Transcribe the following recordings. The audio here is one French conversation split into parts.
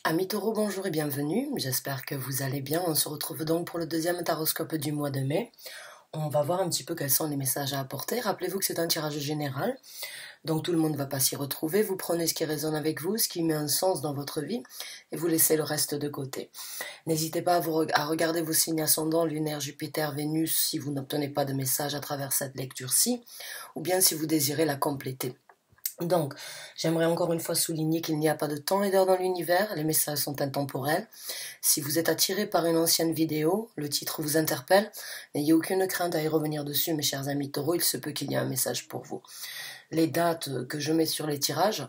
Amis taureaux, bonjour et bienvenue, j'espère que vous allez bien. On se retrouve donc pour le deuxième taroscope du mois de mai. On va voir un petit peu quels sont les messages à apporter. Rappelez-vous que c'est un tirage général, donc tout le monde ne va pas s'y retrouver. Vous prenez ce qui résonne avec vous, ce qui met un sens dans votre vie, et vous laissez le reste de côté. N'hésitez pas à regarder vos signes ascendants, lunaire, Jupiter, Vénus, si vous n'obtenez pas de message à travers cette lecture-ci, ou bien si vous désirez la compléter. Donc, j'aimerais encore une fois souligner qu'il n'y a pas de temps et d'heure dans l'univers, les messages sont intemporels. Si vous êtes attiré par une ancienne vidéo, le titre vous interpelle, n'ayez aucune crainte à y revenir dessus, mes chers amis taureaux, il se peut qu'il y ait un message pour vous. Les dates que je mets sur les tirages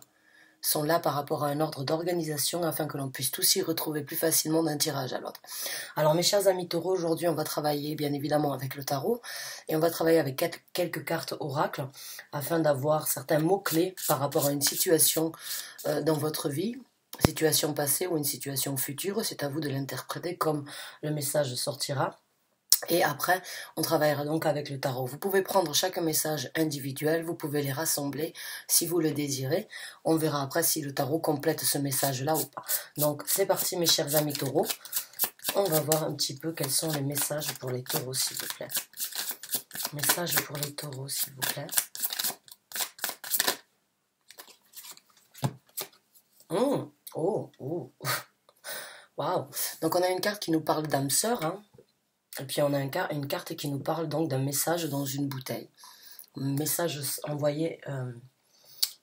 sont là par rapport à un ordre d'organisation afin que l'on puisse tous s'y retrouver plus facilement d'un tirage à l'autre. Alors mes chers amis taureaux, aujourd'hui on va travailler bien évidemment avec le tarot et on va travailler avec quelques cartes oracles afin d'avoir certains mots-clés par rapport à une situation dans votre vie, situation passée ou une situation future. C'est à vous de l'interpréter comme le message sortira. Et après, on travaillera donc avec le tarot. Vous pouvez prendre chaque message individuel, vous pouvez les rassembler si vous le désirez. On verra après si le tarot complète ce message-là ou pas. Donc, c'est parti mes chers amis taureaux. On va voir un petit peu quels sont les messages pour les taureaux, s'il vous plaît. Messages pour les taureaux, s'il vous plaît. Oh. Waouh. Donc, on a une carte qui nous parle d'âme sœur, hein. Et puis on a une carte qui nous parle donc d'un message dans une bouteille. Message envoyé,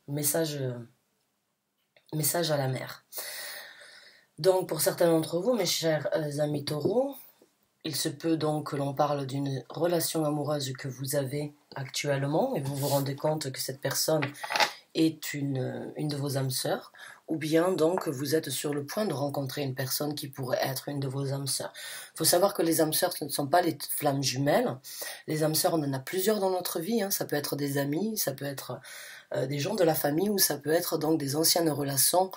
message à la mer. Donc pour certains d'entre vous, mes chers amis taureaux, il se peut donc que l'on parle d'une relation amoureuse que vous avez actuellement et vous vous rendez compte que cette personne est une de vos âmes sœurs, ou bien donc vous êtes sur le point de rencontrer une personne qui pourrait être une de vos âmes sœurs. Il faut savoir que les âmes sœurs, ce ne sont pas les flammes jumelles. Les âmes sœurs, on en a plusieurs dans notre vie, hein. Ça peut être des amis, ça peut être des gens de la famille, ou ça peut être donc des anciennes relations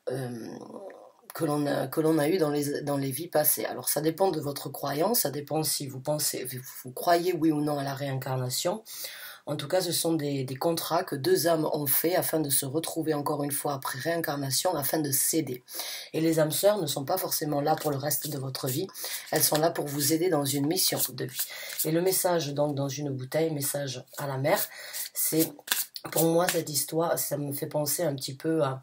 que l'on a eues dans les vies passées. Alors ça dépend de votre croyance, ça dépend si vous croyez oui ou non à la réincarnation. En tout cas, ce sont des contrats que deux âmes ont fait afin de se retrouver encore une fois après réincarnation, afin de s'aider. Et les âmes sœurs ne sont pas forcément là pour le reste de votre vie, elles sont là pour vous aider dans une mission de vie. Et le message donc dans une bouteille, message à la mer, c'est pour moi cette histoire, ça me fait penser un petit peu à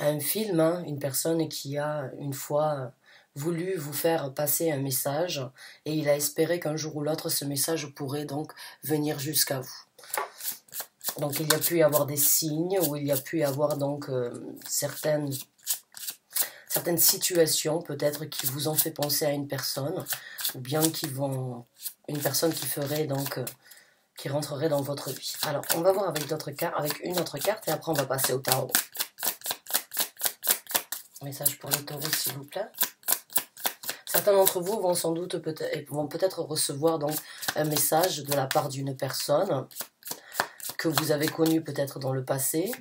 un film, hein, une personne qui a une fois voulu vous faire passer un message et il a espéré qu'un jour ou l'autre ce message pourrait donc venir jusqu'à vous. Donc il y a pu y avoir des signes, ou il y a pu y avoir donc certaines situations peut-être qui vous ont fait penser à une personne, ou bien une personne qui ferait donc qui rentrerait dans votre vie. Alors on va voir avec une autre carte et après on va passer au tarot. Message pour les taureaux s'il vous plaît. Certains d'entre vous vont sans doute peut-être recevoir donc un message de la part d'une personne que vous avez connue peut-être dans le passé,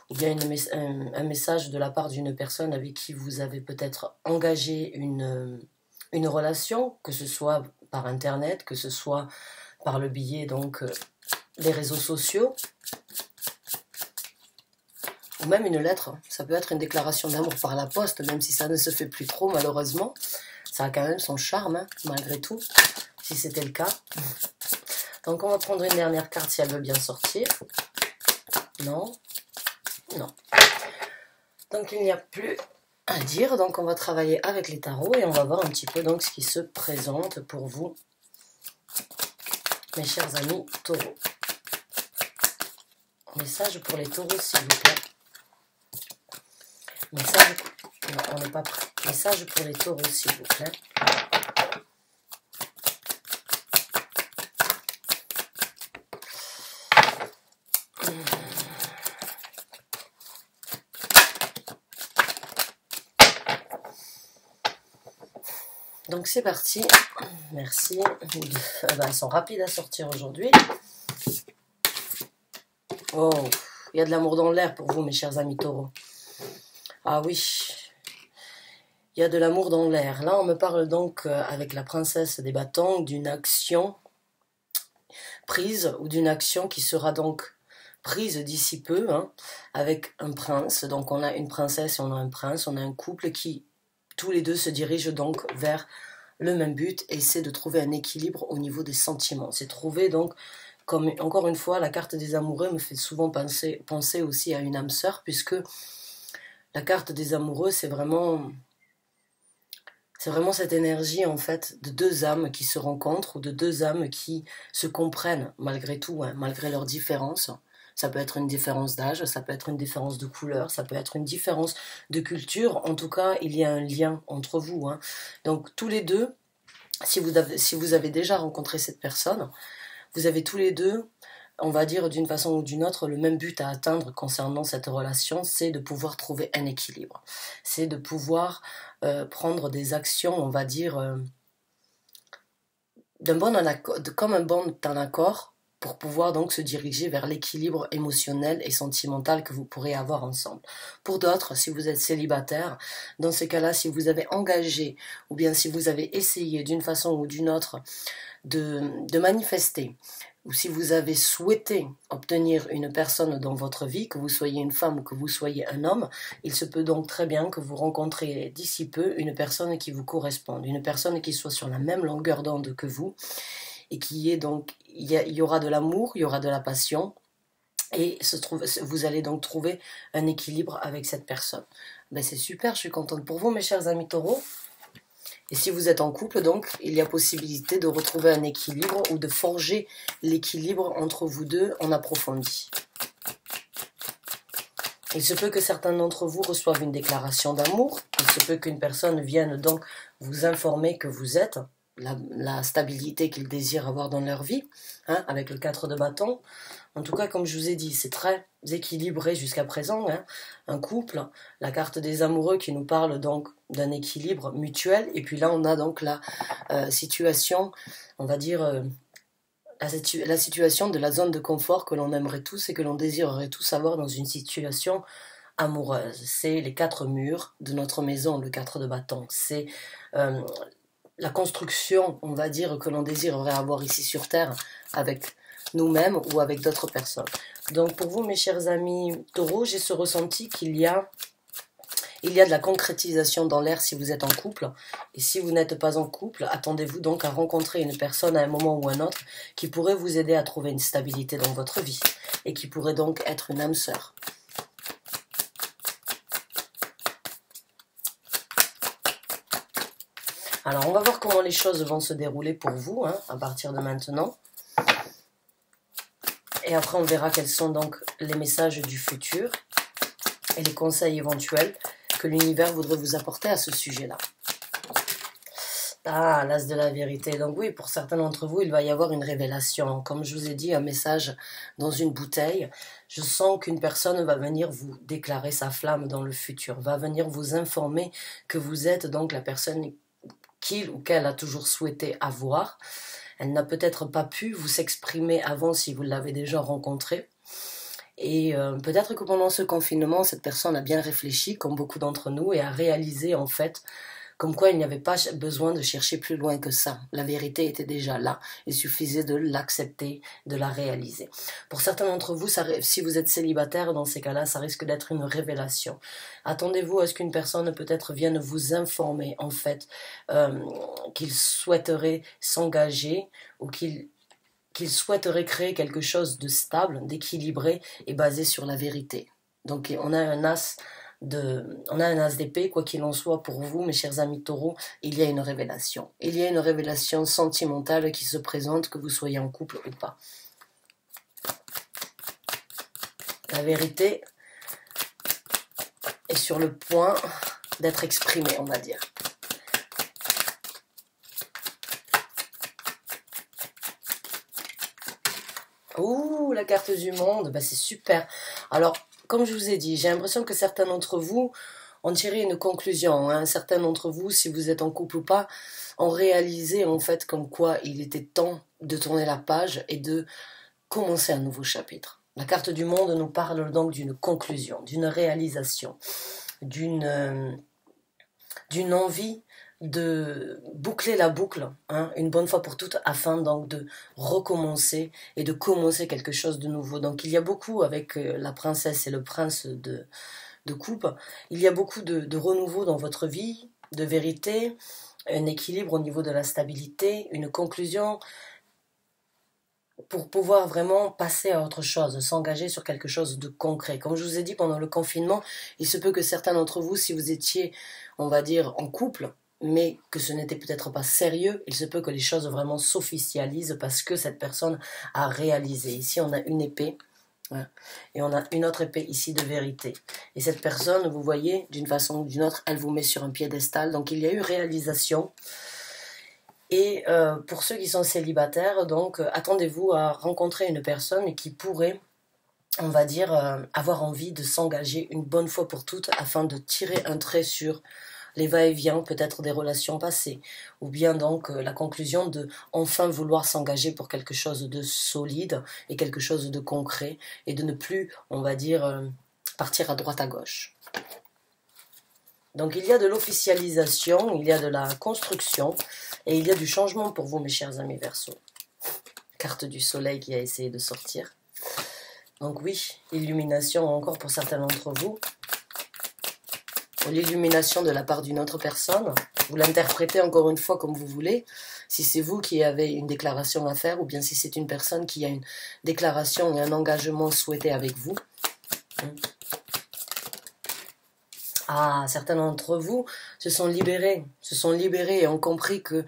ou bien un message de la part d'une personne avec qui vous avez peut-être engagé une relation, que ce soit par internet, que ce soit par le biais donc des réseaux sociaux, ou même une lettre. Ça peut être une déclaration d'amour par la poste, même si ça ne se fait plus trop malheureusement. Ça a quand même son charme, hein, malgré tout, si c'était le cas. Donc on va prendre une dernière carte si elle veut bien sortir. Non. Donc il n'y a plus à dire, donc on va travailler avec les tarots et on va voir un petit peu donc ce qui se présente pour vous, mes chers amis taureaux. Message pour les taureaux s'il vous plaît. Message... Non, on n'est pas prêt. Message pour les taureaux s'il vous plaît. Donc c'est parti, merci. Elles sont rapides à sortir aujourd'hui. Oh, il y a de l'amour dans l'air pour vous mes chers amis taureaux. Ah oui, il y a de l'amour dans l'air. Là on me parle donc avec la princesse des bâtons d'une action prise, ou d'une action qui sera donc prise d'ici peu, hein, avec un prince. Donc on a une princesse et on a un prince, on a un couple qui, tous les deux, se dirigent donc vers le même but et c'est de trouver un équilibre au niveau des sentiments. C'est trouver donc, comme encore une fois, la carte des amoureux me fait souvent penser aussi à une âme sœur, puisque la carte des amoureux, c'est vraiment cette énergie en fait de deux âmes qui se rencontrent ou de deux âmes qui se comprennent malgré tout, hein, malgré leurs différences. Ça peut être une différence d'âge, ça peut être une différence de couleur, ça peut être une différence de culture. En tout cas, il y a un lien entre vous, hein. Donc tous les deux, si vous avez déjà rencontré cette personne, vous avez tous les deux, on va dire d'une façon ou d'une autre, le même but à atteindre concernant cette relation, c'est de pouvoir trouver un équilibre. C'est de pouvoir prendre des actions, on va dire, comme un bon accord, pour pouvoir donc se diriger vers l'équilibre émotionnel et sentimental que vous pourrez avoir ensemble. Pour d'autres, si vous êtes célibataire, dans ce cas-là, si vous avez engagé ou bien si vous avez essayé d'une façon ou d'une autre de manifester, ou si vous avez souhaité obtenir une personne dans votre vie, que vous soyez une femme ou que vous soyez un homme, il se peut donc très bien que vous rencontriez d'ici peu une personne qui vous corresponde, une personne qui soit sur la même longueur d'onde que vous, et qui est donc, il y aura de l'amour, il y aura de la passion, et vous allez donc trouver un équilibre avec cette personne. Ben c'est super, je suis contente pour vous mes chers amis taureaux. Et si vous êtes en couple, donc, il y a possibilité de retrouver un équilibre ou de forger l'équilibre entre vous deux en approfondi. Il se peut que certains d'entre vous reçoivent une déclaration d'amour. Il se peut qu'une personne vienne donc vous informer que vous êtes la stabilité qu'ils désirent avoir dans leur vie, hein, avec le 4 de bâton. En tout cas, comme je vous ai dit, c'est très équilibré jusqu'à présent, hein, un couple, la carte des amoureux qui nous parle donc d'un équilibre mutuel, et puis là on a donc la situation, on va dire, la situation de la zone de confort que l'on aimerait tous et que l'on désirerait tous avoir dans une situation amoureuse. C'est les 4 murs de notre maison, le 4 de bâton. C'est la construction, on va dire, que l'on désirerait avoir ici sur Terre avec nous-mêmes ou avec d'autres personnes. Donc pour vous, mes chers amis taureaux, j'ai ce ressenti qu'il y a de la concrétisation dans l'air si vous êtes en couple. Et si vous n'êtes pas en couple, attendez-vous donc à rencontrer une personne à un moment ou un autre qui pourrait vous aider à trouver une stabilité dans votre vie et qui pourrait donc être une âme sœur. Alors, on va voir comment les choses vont se dérouler pour vous, hein, à partir de maintenant. Et après, on verra quels sont donc les messages du futur et les conseils éventuels que l'univers voudrait vous apporter à ce sujet-là. Ah, l'as de la vérité. Donc oui, pour certains d'entre vous, il va y avoir une révélation. Comme je vous ai dit, un message dans une bouteille. Je sens qu'une personne va venir vous déclarer sa flamme dans le futur, va venir vous informer que vous êtes donc la personne qu'il ou qu'elle a toujours souhaité avoir. Elle n'a peut-être pas pu vous s'exprimer avant si vous l'avez déjà rencontrée. Et peut-être que pendant ce confinement, cette personne a bien réfléchi, comme beaucoup d'entre nous, et a réalisé en fait comme quoi il n'y avait pas besoin de chercher plus loin que ça. La vérité était déjà là. Il suffisait de l'accepter, de la réaliser. Pour certains d'entre vous, si vous êtes célibataire, dans ces cas-là, ça risque d'être une révélation. Attendez-vous à ce qu'une personne peut-être vienne vous informer, en fait, qu'il souhaiterait s'engager ou qu'il souhaiterait créer quelque chose de stable, d'équilibré et basé sur la vérité. Donc on a un as d'épée, quoi qu'il en soit pour vous, mes chers amis taureaux, il y a une révélation. Il y a une révélation sentimentale qui se présente, que vous soyez en couple ou pas. La vérité est sur le point d'être exprimée, on va dire. Ouh, la carte du monde, bah c'est super. Alors, comme je vous ai dit, j'ai l'impression que certains d'entre vous ont tiré une conclusion. Hein. Certains d'entre vous, si vous êtes en couple ou pas, ont réalisé en fait comme quoi il était temps de tourner la page et de commencer un nouveau chapitre. La carte du monde nous parle donc d'une conclusion, d'une réalisation, d'une envie de boucler la boucle, hein, une bonne fois pour toutes, afin donc de recommencer et de commencer quelque chose de nouveau. Donc il y a beaucoup avec la princesse et le prince de coupe, il y a beaucoup de renouveau dans votre vie, de vérité, un équilibre au niveau de la stabilité, une conclusion pour pouvoir vraiment passer à autre chose, s'engager sur quelque chose de concret. Comme je vous ai dit pendant le confinement, il se peut que certains d'entre vous, si vous étiez, on va dire, en couple, mais que ce n'était peut-être pas sérieux, il se peut que les choses vraiment s'officialisent parce que cette personne a réalisé. Ici, on a une épée. Ouais. Et on a une autre épée ici de vérité. Et cette personne, vous voyez, d'une façon ou d'une autre, elle vous met sur un piédestal. Donc il y a eu réalisation. Et pour ceux qui sont célibataires, donc attendez-vous à rencontrer une personne qui pourrait, on va dire, avoir envie de s'engager une bonne fois pour toutes afin de tirer un trait sur les va-et-vient peut-être des relations passées, ou bien donc la conclusion de enfin vouloir s'engager pour quelque chose de solide et quelque chose de concret, et de ne plus, on va dire, partir à droite à gauche. Donc il y a de l'officialisation, il y a de la construction, et il y a du changement pour vous, mes chers amis Verseaux. Carte du soleil qui a essayé de sortir. Donc oui, illumination encore pour certains d'entre vous. L'illumination de la part d'une autre personne. Vous l'interprétez encore une fois comme vous voulez. Si c'est vous qui avez une déclaration à faire, ou bien si c'est une personne qui a une déclaration et un engagement souhaité avec vous. Ah, certains d'entre vous se sont libérés et ont compris que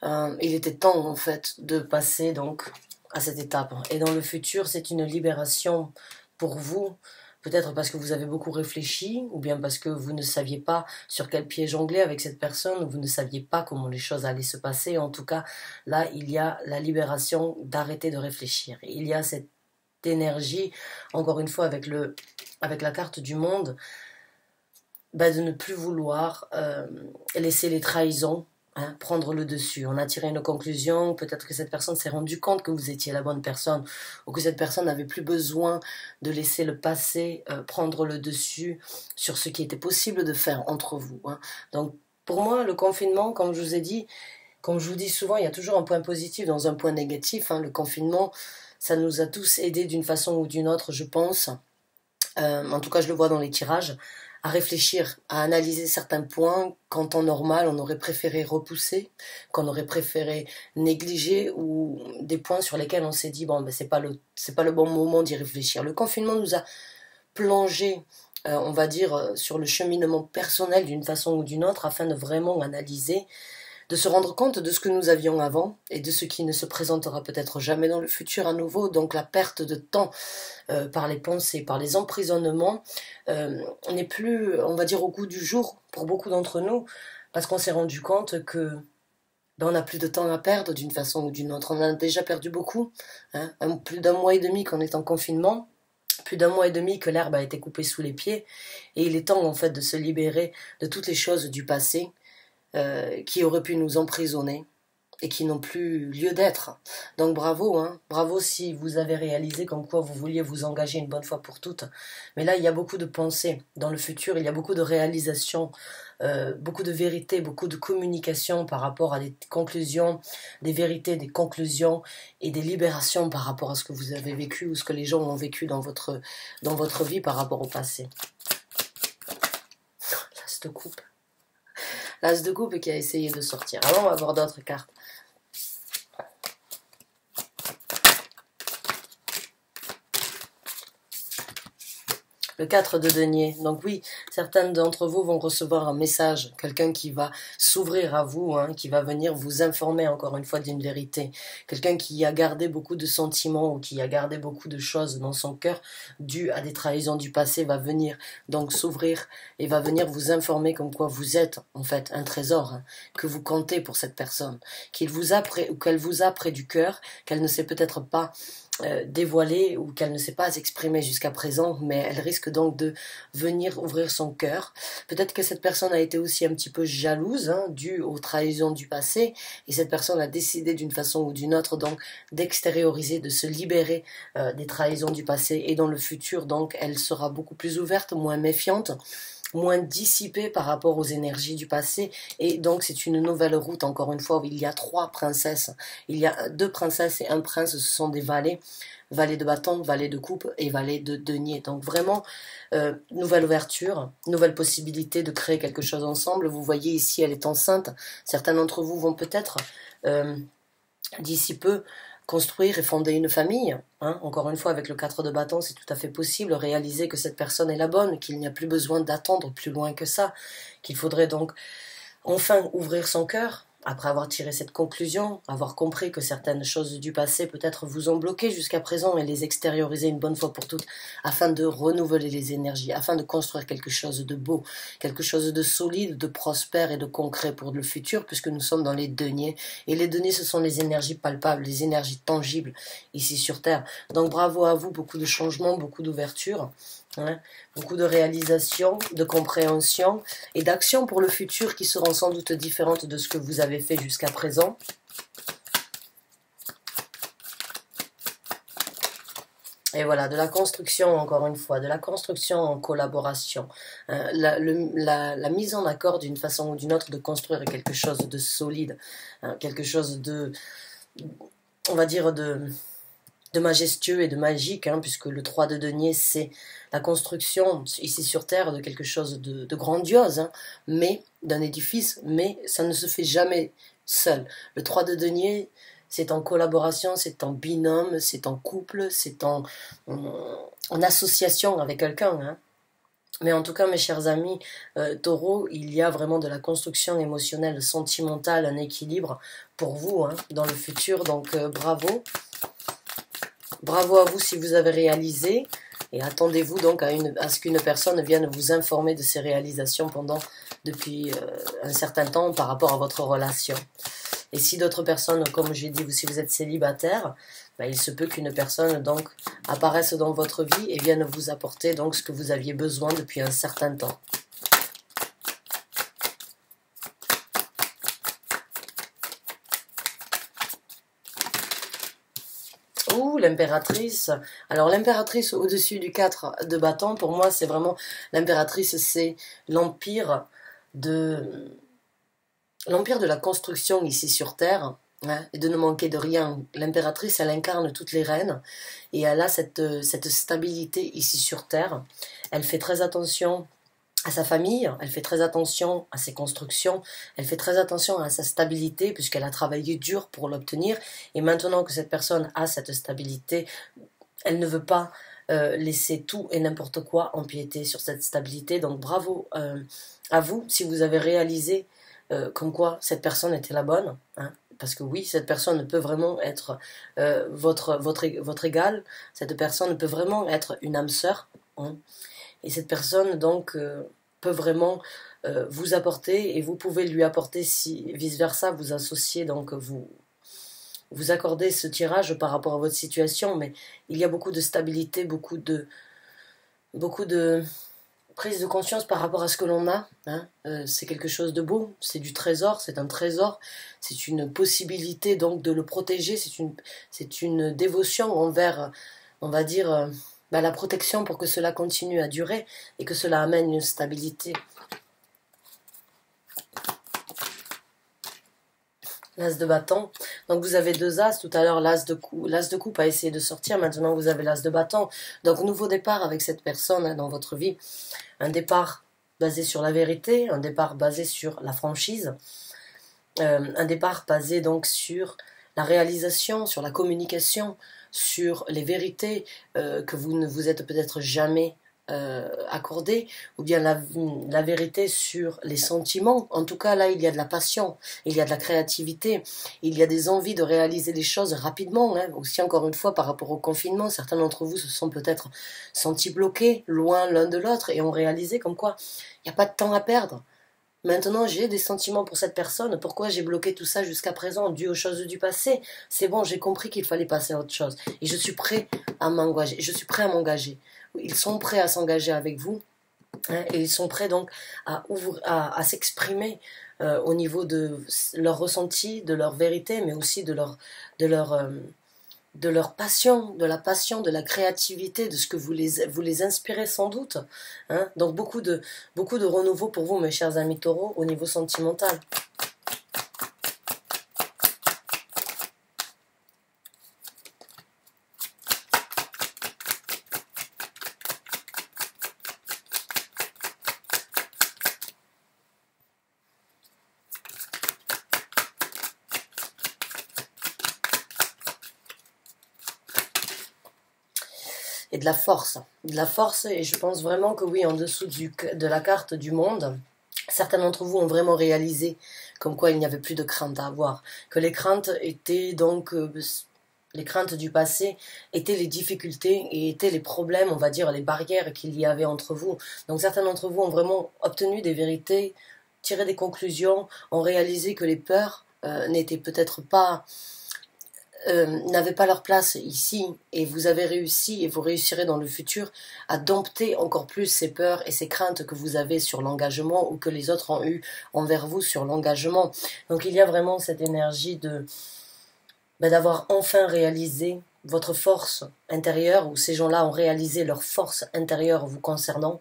il était temps en fait de passer donc à cette étape. Et dans le futur, c'est une libération pour vous, peut-être parce que vous avez beaucoup réfléchi, ou bien parce que vous ne saviez pas sur quel pied jongler avec cette personne, ou vous ne saviez pas comment les choses allaient se passer. En tout cas, là, il y a la libération d'arrêter de réfléchir. Il y a cette énergie, encore une fois, avec la carte du monde, de ne plus vouloir laisser les trahisons prendre le dessus. On a tiré une conclusion, peut-être que cette personne s'est rendue compte que vous étiez la bonne personne, ou que cette personne n'avait plus besoin de laisser le passé prendre le dessus sur ce qui était possible de faire entre vous. Donc pour moi, le confinement, comme je vous ai dit, comme je vous dis souvent, il y a toujours un point positif dans un point négatif. Le confinement, ça nous a tous aidés d'une façon ou d'une autre, je pense. En tout cas, je le vois dans les tirages, à réfléchir, à analyser certains points qu'en temps normal, on aurait préféré repousser, qu'on aurait préféré négliger, ou des points sur lesquels on s'est dit, bon, c'est pas le bon moment d'y réfléchir. Le confinement nous a plongé, on va dire, sur le cheminement personnel d'une façon ou d'une autre, afin de vraiment analyser, de se rendre compte de ce que nous avions avant et de ce qui ne se présentera peut-être jamais dans le futur à nouveau. Donc la perte de temps par les pensées, par les emprisonnements n'est plus, on va dire, au goût du jour pour beaucoup d'entre nous, parce qu'on s'est rendu compte que on n'a plus de temps à perdre d'une façon ou d'une autre. On en a déjà perdu beaucoup, plus d'un mois et demi qu'on est en confinement, plus d'un mois et demi que l'herbe a été coupée sous les pieds, et il est temps en fait de se libérer de toutes les choses du passé qui auraient pu nous emprisonner et qui n'ont plus lieu d'être. Donc bravo, bravo si vous avez réalisé comme quoi vous vouliez vous engager une bonne fois pour toutes. Mais là, il y a beaucoup de pensées dans le futur, il y a beaucoup de réalisations, beaucoup de vérités, beaucoup de communication par rapport à des conclusions, des vérités, des conclusions et des libérations par rapport à ce que vous avez vécu ou ce que les gens ont vécu dans votre vie par rapport au passé. L'as de coupe. L'as de coupe qui a essayé de sortir. Alors on va voir d'autres cartes. Le 4 de denier. Donc oui, certaines d'entre vous vont recevoir un message, quelqu'un qui va s'ouvrir à vous, qui va venir vous informer encore une fois d'une vérité. Quelqu'un qui a gardé beaucoup de sentiments ou qui a gardé beaucoup de choses dans son cœur dues à des trahisons du passé va venir donc s'ouvrir et va venir vous informer comme quoi vous êtes en fait un trésor que vous comptez pour cette personne, qu'elle vous a près du cœur, qu'elle ne sait peut-être pas dévoilée ou qu'elle ne s'est pas exprimée jusqu'à présent, mais elle risque donc de venir ouvrir son cœur. Peut-être que cette personne a été aussi un petit peu jalouse, due aux trahisons du passé, et cette personne a décidé d'une façon ou d'une autre donc d'extérioriser, de se libérer des trahisons du passé, et dans le futur donc elle sera beaucoup plus ouverte, moins méfiante, moins dissipé par rapport aux énergies du passé. Et donc c'est une nouvelle route, encore une fois, où il y a 3 princesses. Il y a 2 princesses et un prince, ce sont des valets. Valet de bâton, valet de coupe et valet de denier. Donc vraiment, nouvelle ouverture, nouvelle possibilité de créer quelque chose ensemble. Vous voyez ici, elle est enceinte. Certains d'entre vous vont peut-être, d'ici peu, construire et fonder une famille. Hein. Encore une fois, avec le 4 de bâton, c'est tout à fait possible. Réaliser que cette personne est la bonne, qu'il n'y a plus besoin d'attendre plus loin que ça, qu'il faudrait donc enfin ouvrir son cœur, après avoir tiré cette conclusion, avoir compris que certaines choses du passé peut-être vous ont bloqué jusqu'à présent et les extérioriser une bonne fois pour toutes afin de renouveler les énergies, afin de construire quelque chose de beau, quelque chose de solide, de prospère et de concret pour le futur, puisque nous sommes dans les deniers. Et les deniers, ce sont les énergies palpables, les énergies tangibles ici sur Terre. Donc bravo à vous, beaucoup de changements, beaucoup d'ouverture. Hein, beaucoup de réalisation, de compréhension et d'action pour le futur qui seront sans doute différentes de ce que vous avez fait jusqu'à présent. Et voilà, de la construction, encore une fois, de la construction en collaboration, la mise en accord d'une façon ou d'une autre de construire quelque chose de solide, hein, quelque chose de, on va dire, de majestueux et de magique, hein, puisque le 3 de denier, c'est la construction, ici sur Terre, de quelque chose de grandiose, hein, mais d'un édifice, mais ça ne se fait jamais seul. Le 3 de denier, c'est en collaboration, c'est en binôme, c'est en couple, c'est en association avec quelqu'un. Hein. Mais en tout cas, mes chers amis, Taureau, il y a vraiment de la construction émotionnelle, sentimentale, un équilibre pour vous, hein, dans le futur, donc bravo. Bravo à vous si vous avez réalisé et attendez-vous donc à ce qu'une personne vienne vous informer de ses réalisations depuis un certain temps par rapport à votre relation. Et si d'autres personnes, comme j'ai dit, si vous êtes célibataire, ben, il se peut qu'une personne donc apparaisse dans votre vie et vienne vous apporter donc ce que vous aviez besoin depuis un certain temps. Ouh, l'impératrice. Alors l'impératrice au-dessus du 4 de bâton, pour moi c'est vraiment, l'impératrice c'est l'empire de la construction ici sur Terre, hein, et de ne manquer de rien. L'impératrice, elle incarne toutes les reines et elle a cette stabilité ici sur Terre. Elle fait très attention à sa famille, elle fait très attention à ses constructions, elle fait très attention à sa stabilité puisqu'elle a travaillé dur pour l'obtenir et maintenant que cette personne a cette stabilité, elle ne veut pas laisser tout et n'importe quoi empiéter sur cette stabilité. Donc bravo à vous si vous avez réalisé comme quoi cette personne était la bonne, hein, parce que oui, cette personne peut vraiment être votre égale, cette personne peut vraiment être une âme sœur, hein. Et cette personne, donc, peut vraiment vous apporter, et vous pouvez lui apporter, si vice-versa, vous associez, donc, vous accordez ce tirage par rapport à votre situation, mais il y a beaucoup de stabilité, beaucoup de prise de conscience par rapport à ce que l'on a. Hein. C'est quelque chose de beau, c'est du trésor, c'est un trésor, c'est une possibilité, donc, de le protéger, c'est une dévotion envers, on va dire... la protection pour que cela continue à durer et que cela amène une stabilité. L'as de bâton. Donc vous avez 2 as. Tout à l'heure, l'as de coupe a essayé de sortir. Maintenant, vous avez l'as de bâton. Donc nouveau départ avec cette personne, hein, dans votre vie. Un départ basé sur la vérité, un départ basé sur la franchise, un départ basé donc sur la réalisation, sur la communication, sur les vérités que vous ne vous êtes peut-être jamais accordées, ou bien la vérité sur les sentiments. En tout cas, là, il y a de la passion, il y a de la créativité, il y a des envies de réaliser des choses rapidement. Hein. Aussi, encore une fois, par rapport au confinement, certains d'entre vous se sont peut-être sentis bloqués, loin l'un de l'autre, et ont réalisé comme quoi il n'y a pas de temps à perdre. Maintenant, j'ai des sentiments pour cette personne. Pourquoi j'ai bloqué tout ça jusqu'à présent, dû aux choses du passé? C'est bon, j'ai compris qu'il fallait passer à autre chose. Et je suis prêt à m'engager. Je suis prêt à m'engager. Ils sont prêts à s'engager avec vous. Hein, et ils sont prêts donc à s'exprimer au niveau de leur ressenti, de leur vérité, mais aussi de leur de leur passion, de la créativité, de ce que vous les inspirez sans doute. Hein. Donc beaucoup de renouveau pour vous, mes chers amis taureaux, au niveau sentimental. Et de la force. De la force, et je pense vraiment que oui, en dessous de la carte du monde, certains d'entre vous ont vraiment réalisé comme quoi il n'y avait plus de crainte à avoir. Que les craintes étaient donc... les craintes du passé étaient les difficultés et étaient les problèmes, on va dire, les barrières qu'il y avait entre vous. Donc certains d'entre vous ont vraiment obtenu des vérités, tiré des conclusions, ont réalisé que les peurs n'étaient peut-être pas... n'avaient pas leur place ici, et vous avez réussi et vous réussirez dans le futur à dompter encore plus ces peurs et ces craintes que vous avez sur l'engagement ou que les autres ont eu envers vous sur l'engagement. Donc il y a vraiment cette énergie de d'avoir enfin réalisé votre force intérieure, ou ces gens-là ont réalisé leur force intérieure vous concernant,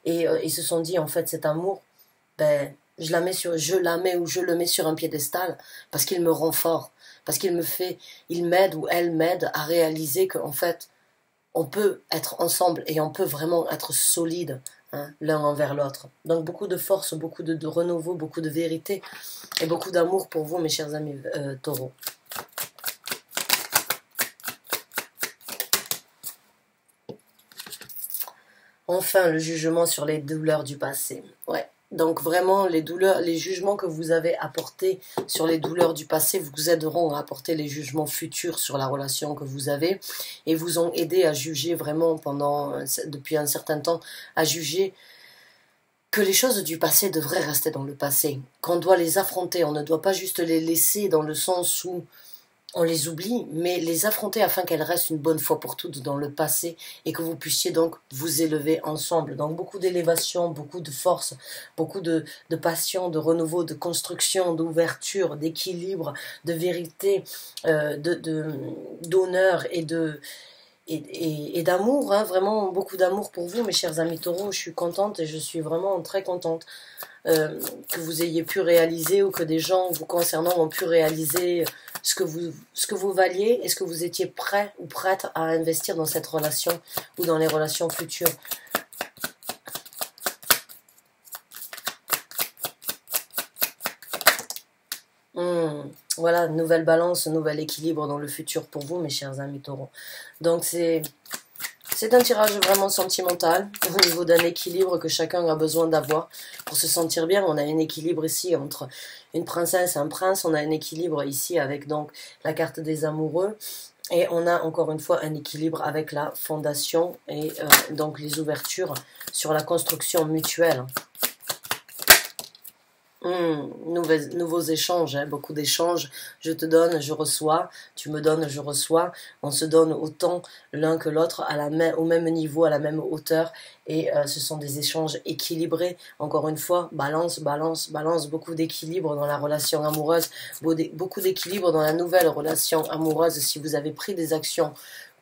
et ils se sont dit en fait cet amour, je la mets ou je le mets sur un piédestal parce qu'il me rend fort, parce il m'aide ou elle m'aide à réaliser qu'en fait, on peut être ensemble et on peut vraiment être solide, hein, l'un envers l'autre. Donc beaucoup de force, beaucoup de renouveau, beaucoup de vérité et beaucoup d'amour pour vous, mes chers amis taureaux. Enfin, le jugement sur les douleurs du passé. Ouais. Donc vraiment, les douleurs, les jugements que vous avez apportés sur les douleurs du passé vous aideront à apporter les jugements futurs sur la relation que vous avez et vous ont aidé à juger vraiment depuis un certain temps, à juger que les choses du passé devraient rester dans le passé, qu'on doit les affronter, on ne doit pas juste les laisser dans le sens où on les oublie, mais les affronter afin qu'elles restent une bonne fois pour toutes dans le passé et que vous puissiez donc vous élever ensemble. Donc beaucoup d'élévation, beaucoup de force, beaucoup de passion, de renouveau, de construction, d'ouverture, d'équilibre, de vérité, d'honneur et d'amour, hein, vraiment beaucoup d'amour pour vous, mes chers amis taureaux. Je suis contente et je suis vraiment très contente que vous ayez pu réaliser, ou que des gens vous concernant ont pu réaliser ce que vous valiez et ce que vous étiez prêt ou prête à investir dans cette relation ou dans les relations futures. Voilà, nouvelle balance, nouvel équilibre dans le futur pour vous, mes chers amis taureaux. Donc c'est un tirage vraiment sentimental au niveau d'un équilibre que chacun a besoin d'avoir pour se sentir bien. On a un équilibre ici entre une princesse et un prince. On a un équilibre ici avec donc la carte des amoureux. Et on a encore une fois un équilibre avec la fondation et donc les ouvertures sur la construction mutuelle. Nouveaux échanges, hein, beaucoup d'échanges. Je te donne, je reçois. Tu me donnes, je reçois. On se donne autant l'un que l'autre au même niveau, à la même hauteur. Et ce sont des échanges équilibrés. Encore une fois, balance, balance, balance. Beaucoup d'équilibre dans la relation amoureuse. Beaucoup d'équilibre dans la nouvelle relation amoureuse. Si vous avez pris des actions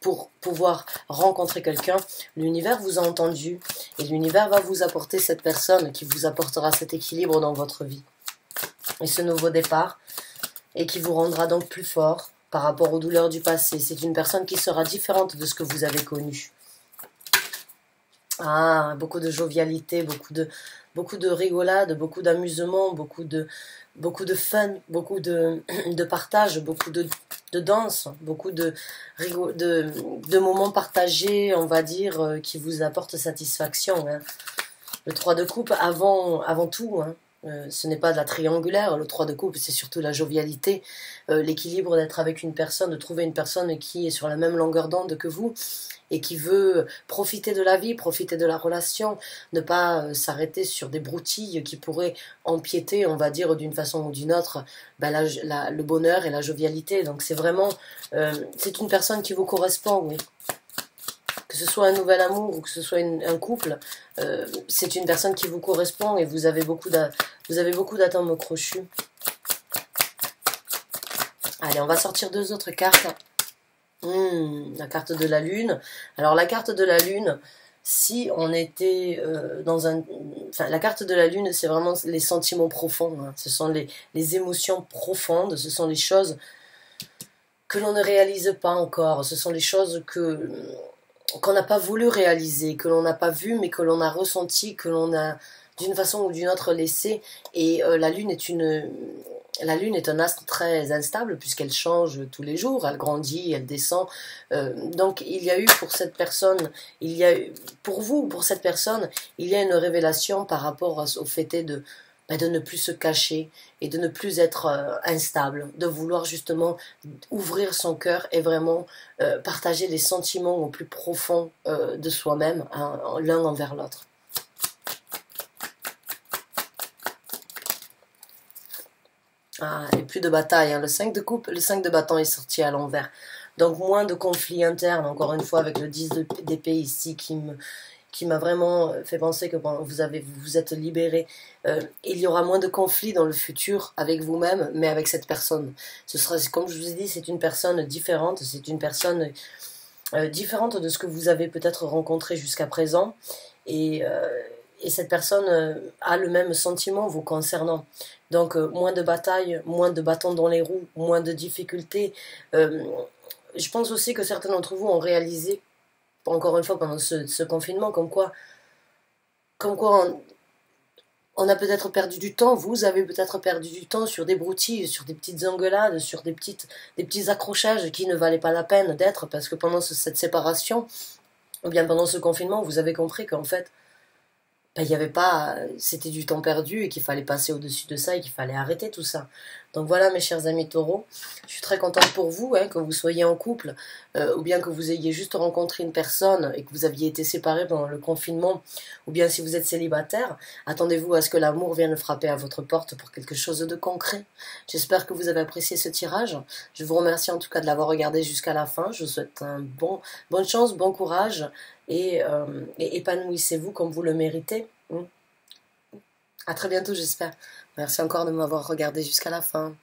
pour pouvoir rencontrer quelqu'un, l'univers vous a entendu et l'univers va vous apporter cette personne qui vous apportera cet équilibre dans votre vie et ce nouveau départ, et qui vous rendra donc plus fort par rapport aux douleurs du passé. C'est une personne qui sera différente de ce que vous avez connu. Ah, beaucoup de jovialité, beaucoup de rigolade, beaucoup d'amusement, beaucoup de fun, beaucoup de partage, beaucoup de danse, beaucoup de moments partagés, on va dire, qui vous apportent satisfaction. Hein. Le 3 de coupe, avant tout, hein, ce n'est pas de la triangulaire. Le 3 de coupe, c'est surtout la jovialité, l'équilibre d'être avec une personne, de trouver une personne qui est sur la même longueur d'onde que vous, et qui veut profiter de la vie, profiter de la relation, ne pas s'arrêter sur des broutilles qui pourraient empiéter, on va dire, d'une façon ou d'une autre, le bonheur et la jovialité. Donc c'est vraiment, c'est une personne qui vous correspond, oui. Que ce soit un nouvel amour ou que ce soit un couple, c'est une personne qui vous correspond et vous avez beaucoup d'atomes crochus. Allez, on va sortir deux autres cartes. La carte de la lune. Alors la carte de la lune, si on était dans un... Enfin, la carte de la lune, c'est vraiment les sentiments profonds, hein. Ce sont les émotions profondes, ce sont les choses que l'on ne réalise pas encore, ce sont les choses qu'on n'a pas voulu réaliser, que l'on n'a pas vu, mais que l'on a ressenti, que l'on a d'une façon ou d'une autre laissé. Et la lune est un astre très instable puisqu'elle change tous les jours, elle grandit, elle descend. Donc il y a eu pour cette personne, il y a eu, pour vous, pour cette personne, il y a une révélation par rapport au fait de ne plus se cacher et de ne plus être instable, de vouloir justement ouvrir son cœur et vraiment partager les sentiments au plus profond de soi-même, hein, l'un envers l'autre. Ah, et plus de bataille, hein. Le 5 de coupe, le 5 de bâton est sorti à l'envers. Donc moins de conflits internes, encore une fois avec le 10 d'épée ici qui m'a vraiment fait penser que bon, vous vous êtes libéré. Il y aura moins de conflits dans le futur avec vous-même, mais avec cette personne. Ce sera, comme je vous ai dit, c'est une personne différente, c'est une personne différente de ce que vous avez peut-être rencontré jusqu'à présent. Et, euh, et cette personne a le même sentiment vous concernant. Donc moins de batailles, moins de bâtons dans les roues, moins de difficultés. Euh, je pense aussi que certains d'entre vous ont réalisé, encore une fois pendant ce confinement, comme quoi on a peut-être perdu du temps, vous avez peut-être perdu du temps sur des broutilles, sur des petites engueulades, sur des petits accrochages qui ne valaient pas la peine d'être, parce que pendant cette séparation, ou bien pendant ce confinement, vous avez compris qu'en fait, ben, il y avait pas, c'était du temps perdu et qu'il fallait passer au-dessus de ça et qu'il fallait arrêter tout ça. Donc voilà mes chers amis taureaux, je suis très contente pour vous, hein, que vous soyez en couple ou bien que vous ayez juste rencontré une personne et que vous aviez été séparés pendant le confinement, ou bien si vous êtes célibataire, attendez-vous à ce que l'amour vienne frapper à votre porte pour quelque chose de concret. J'espère que vous avez apprécié ce tirage. Je vous remercie en tout cas de l'avoir regardé jusqu'à la fin. Je vous souhaite bonne chance, bon courage et épanouissez-vous comme vous le méritez. À très bientôt, j'espère. Merci encore de m'avoir regardé jusqu'à la fin.